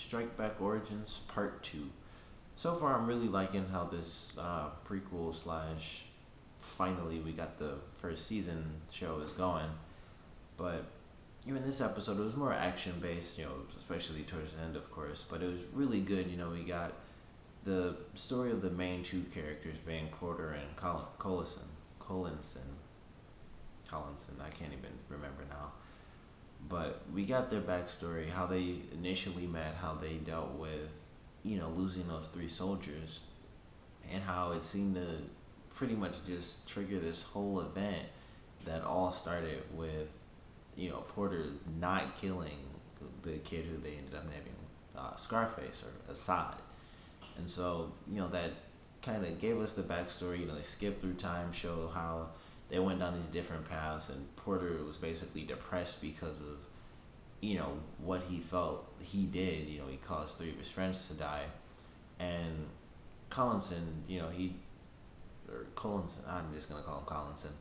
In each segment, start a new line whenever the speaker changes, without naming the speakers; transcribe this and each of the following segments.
Strike Back Origins Part 2. So far, I'm really liking how this prequel slash finally we got the first season show is going. But even this episode, it was more action based, especially towards the end, of course. But it was really good. We got the story of the main two characters being Porter and Collinson. Collinson, I can't even remember now. But we got their backstory, how they initially met, how they dealt with, losing those three soldiers, and how it seemed to pretty much just trigger this whole event that all started with, Porter not killing the kid who they ended up naming Scarface or Assad. And so, that kind of gave us the backstory. They skipped through time, show how they went down these different paths, and Porter was basically depressed because of, what he felt he did. He caused three of his friends to die. And Collinson, he, or Collinson, I'm just going to call him Collinson.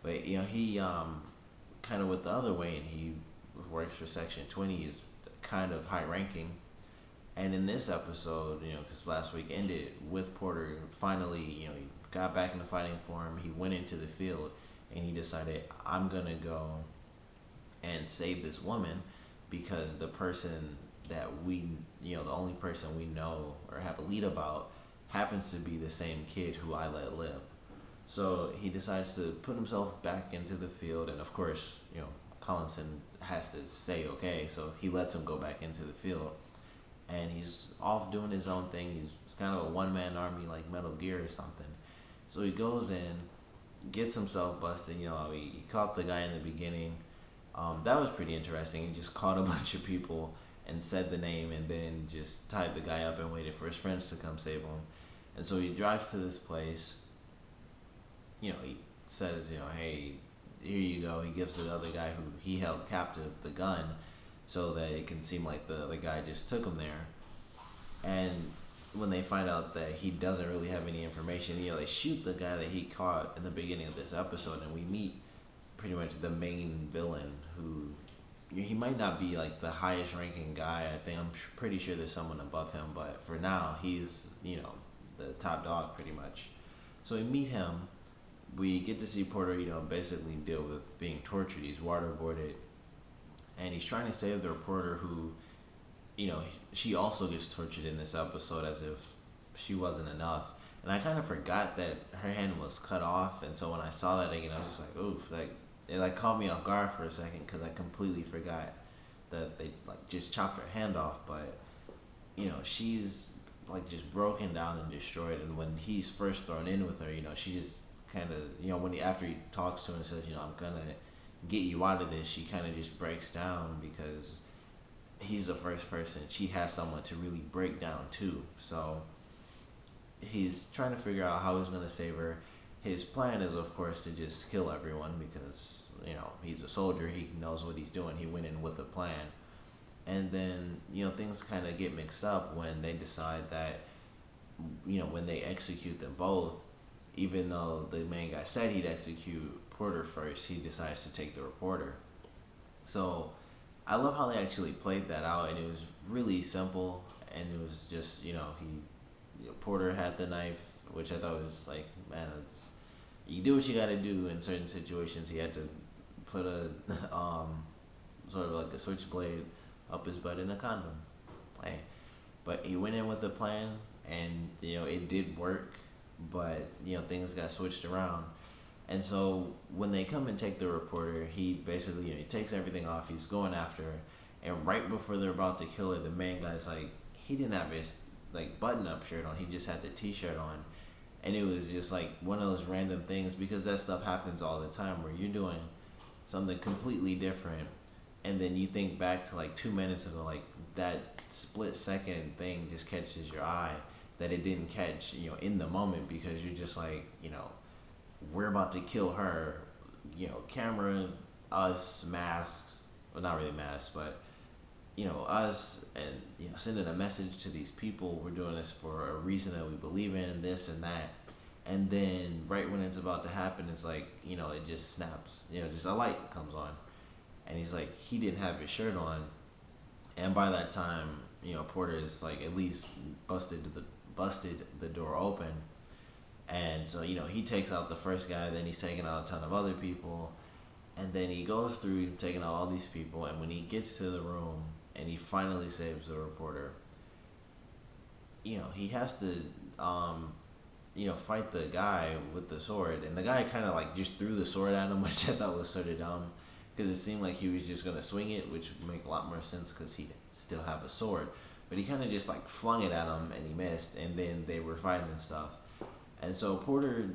But, he kind of went the other way, and he works for Section 20, is kind of high ranking. And in this episode, because last week ended with Porter finally, he got back in the fighting form. He went into the field and he decided, I'm going to go and save this woman because the person that the only person we know or have a lead about happens to be the same kid who I let live. So he decides to put himself back into the field, and of course, Collinson has to say okay, so he lets him go back into the field, and he's off doing his own thing. He's kind of a one-man army like Metal Gear or something. So he goes in, gets himself busted. He caught the guy in the beginning. That was pretty interesting. He just caught a bunch of people and said the name, and then just tied the guy up and waited for his friends to come save him. And so he drives to this place. He says, hey, here you go. He gives the other guy who he held captive the gun so that it can seem like the guy just took him there. And when they find out that he doesn't really have any information, they shoot the guy that he caught in the beginning of this episode, and we meet pretty much the main villain who, he might not be like the highest ranking guy. I'm pretty sure there's someone above him, but for now he's the top dog pretty much. So we meet him. We get to see Porter, basically deal with being tortured. He's waterboarded, and he's trying to save the reporter who, she also gets tortured in this episode as if she wasn't enough. And I kind of forgot that her hand was cut off, and so when I saw that again, I was just like, oof, it caught me off guard for a second because I completely forgot that they just chopped her hand off. But she's just broken down and destroyed. And when he's first thrown in with her, she just kind of, after he talks to her and says, I'm gonna get you out of this, she kind of just breaks down because he's the first person. She has someone to really break down too. So he's trying to figure out how he's gonna save her. His plan is, of course, to just kill everyone because he's a soldier. He knows what he's doing. He went in with a plan. And then things kind of get mixed up when they decide that when they execute them both, even though the main guy said he'd execute Porter first, he decides to take the reporter. So I love how they actually played that out, and it was really simple, and it was just Porter had the knife, which I thought was like, man, you do what you got to do in certain situations. He had to put a sort of like a switchblade up his butt in a condom. Hey, but he went in with a plan, and it did work, but things got switched around. And so when they come and take the reporter, he basically he takes everything off. He's going after her, and right before they're about to kill her, the main guy's like, he didn't have his button-up shirt on. He just had the t-shirt on, and it was just one of those random things, because that stuff happens all the time where you're doing something completely different, and then you think back to 2 minutes ago, that split second thing just catches your eye that it didn't catch in the moment, because you're just we're about to kill her, camera, us, masks, well, not really masks, but us, and sending a message to these people. We're doing this for a reason that we believe in, this and that. And then right when it's about to happen, it's it just snaps, just a light comes on, and he's he didn't have his shirt on, and by that time Porter is like at least busted the door open, and so he takes out the first guy, then he's taking out a ton of other people, and then he goes through taking out all these people, and when he gets to the room and he finally saves the reporter, he has to fight the guy with the sword, and the guy kind of like just threw the sword at him, which I thought was sort of dumb, because it seemed like he was just gonna swing it, which would make a lot more sense because he still have a sword, but he kind of just like flung it at him and he missed, and then they were fighting and stuff, and so Porter,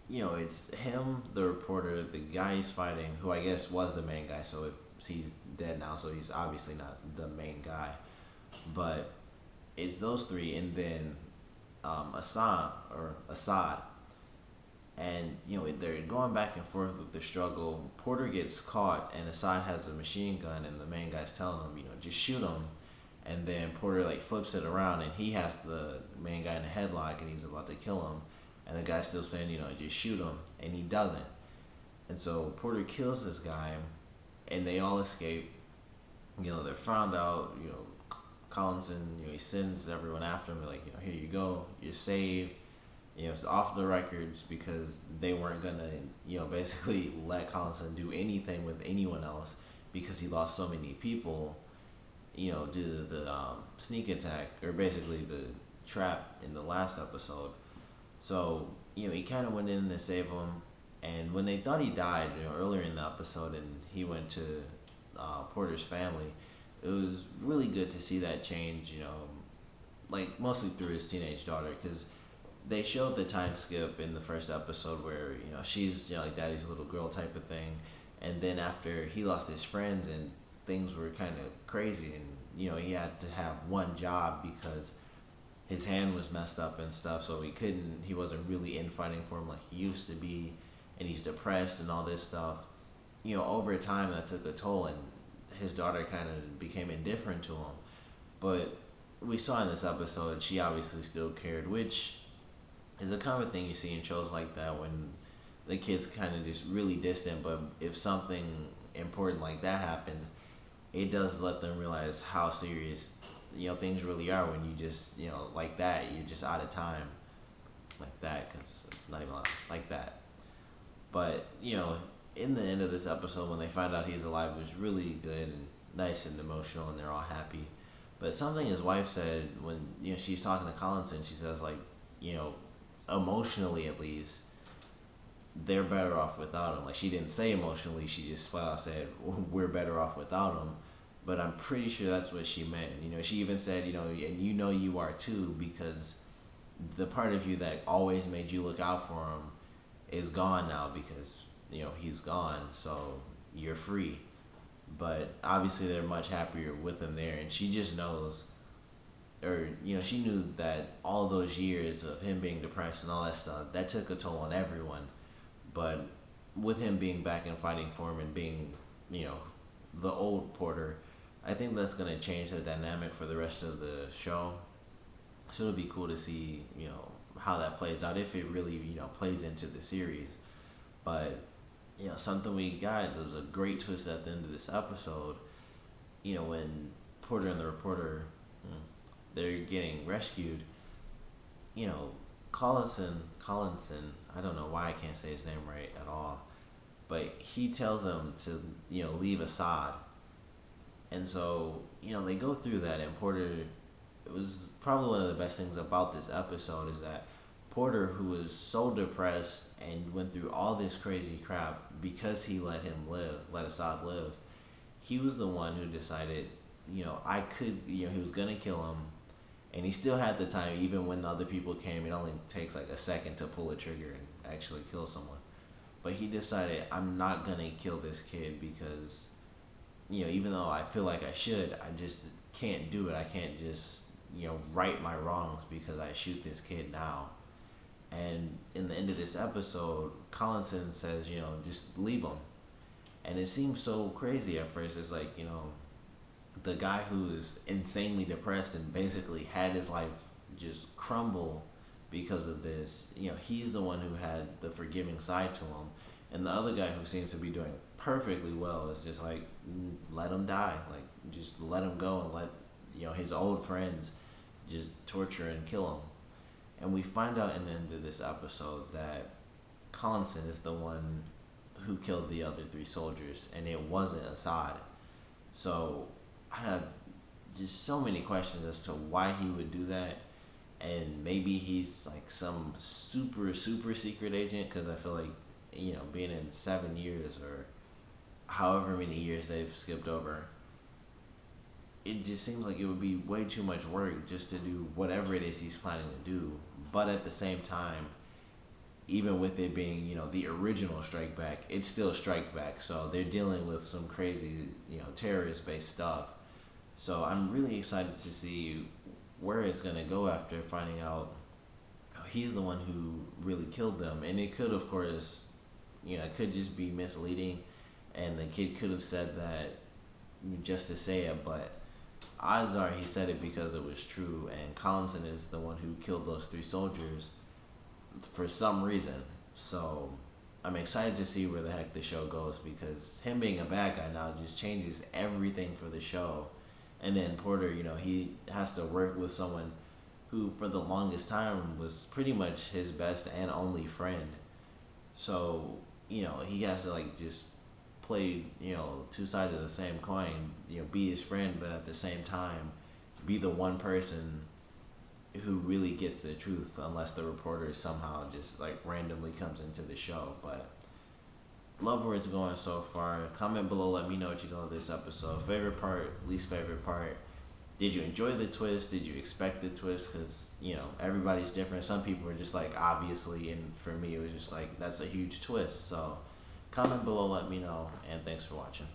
it's him, the reporter, the guy he's fighting, who I guess was the main guy, so he's dead now, so he's obviously not the main guy, but it's those three, and then Assad, and they're going back and forth with the struggle. Porter gets caught, and Assad has a machine gun, and the main guy's telling him, just shoot him. And then Porter like flips it around, and he has the main guy in a headlock, and he's about to kill him, and the guy's still saying, just shoot him, and he doesn't. And so Porter kills this guy, and they all escape. They're found out. Collinson, he sends everyone after him, like, here you go, you're saved. It's off the records because they weren't gonna, basically let Collinson do anything with anyone else because he lost so many people, due to the sneak attack, or basically the trap in the last episode. So, he kind of went in to save him, and when they thought he died, earlier in the episode, and he went to Porter's family, it was really good to see that change, like mostly through his teenage daughter, because they showed the time skip in the first episode where, she's, like daddy's little girl type of thing, and then after he lost his friends and things were kind of crazy, and, he had to have one job because his hand was messed up and stuff, so he wasn't really in fighting for him like he used to be, and he's depressed and all this stuff. Over time that took a toll, and his daughter kind of became indifferent to him. But we saw in this episode she obviously still cared, which is a common thing you see in shows like that when the kid's kind of just really distant, but if something important like that happens, it does let them realize how serious things really are when you just like that, you're just out of time like that, because it's not even like that. But in the end of this episode, when they find out he's alive, it was really good and nice and emotional, and they're all happy. But something his wife said when she's talking to Collinson, she says like, emotionally at least, they're better off without him. Like, she didn't say emotionally, she just flat out said we're better off without him. But I'm pretty sure that's what she meant. She even said, and you are too, because the part of you that always made you look out for him is gone now because he's gone, so you're free. But obviously they're much happier with him there, and she just knows, or she knew that all those years of him being depressed and all that stuff, that took a toll on everyone. But with him being back and fighting for him and being the old Porter, I think that's going to change the dynamic for the rest of the show. So it'll be cool to see how that plays out, if it really plays into the series. But something we got was a great twist at the end of this episode. When Porter and the reporter, they're getting rescued. Collinson, I don't know why I can't say his name right at all, but he tells them to leave Assad, and so they go through that, and Porter. It was probably one of the best things about this episode is that Porter, who was so depressed and went through all this crazy crap because he let Assad live, he was the one who decided, I could, he was gonna kill him, and he still had the time, even when the other people came. It only takes like a second to pull a trigger and actually kill someone. But he decided, I'm not gonna kill this kid because, even though I feel like I should, I just can't do it. I can't just, right my wrongs because I shoot this kid now. And in the end of this episode, Collinson says, just leave him. And it seems so crazy at first. It's like, the guy who is insanely depressed and basically had his life just crumble because of this, he's the one who had the forgiving side to him. And the other guy who seems to be doing perfectly well is just like, let him die. Like, just let him go and let, his old friends just torture and kill him. And we find out in the end of this episode that Collinson is the one who killed the other three soldiers, and it wasn't Assad. So I have just so many questions as to why he would do that, and maybe he's like some super secret agent, because I feel like being in 7 years or however many years they've skipped over, it just seems like it would be way too much work just to do whatever it is he's planning to do. But at the same time, even with it being the original Strike Back, it's still Strike Back. So they're dealing with some crazy terrorist based stuff. So I'm really excited to see where it's gonna go after finding out he's the one who really killed them. And it could, of course, it could just be misleading, and the kid could have said that just to say it, but odds are he said it because it was true, and Collinson is the one who killed those three soldiers for some reason. So I'm excited to see where the heck the show goes, because him being a bad guy now just changes everything for the show. And then Porter, he has to work with someone who for the longest time was pretty much his best and only friend. So, he has to like just play, two sides of the same coin, be his friend, but at the same time be the one person who really gets the truth, unless the reporter somehow just like randomly comes into the show. But love where it's going so far. Comment below, let me know what you thought of this episode. Favorite part, least favorite part. Did you enjoy the twist? Did you expect the twist? Because everybody's different. Some people are just like obviously, and for me it was just like that's a huge twist. So comment below, let me know, and thanks for watching.